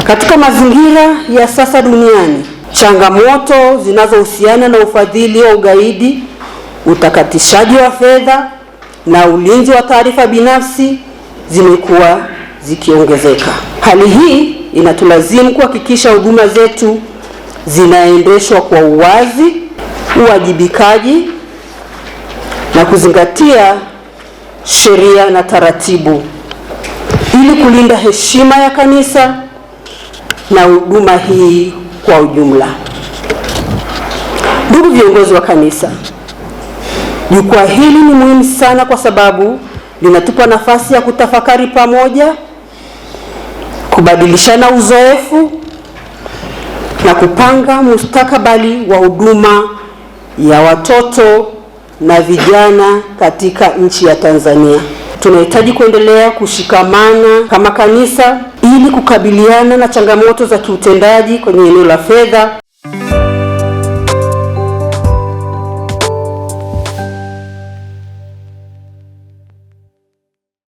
Katika mazingira ya sasa duniani, changamoto zinazohusiana na ufadhili wa ugaidi, utakatishaji wa fedha na ulinzi wa taarifa binafsi zimekuwa zikiongezeka. Hali hii inatulazimu kuhakikisha huduma zetu zinaendeshwa kwa uwazi, uwajibikaji na kuzingatia sheria na taratibu ili kulinda heshima ya kanisa na huduma hii kwa ujumla. Ndugu viongozi wa kanisa, jukwaa hili ni muhimu sana kwa sababu linatupa nafasi ya kutafakari pamoja, kubadilishana uzoefu na kupanga mustakabali wa huduma ya watoto na vijana katika nchi ya Tanzania. Tunahitaji kuendelea kushikamana kama kanisa ili kukabiliana na changamoto za kiutendaji kwenye eneo la fedha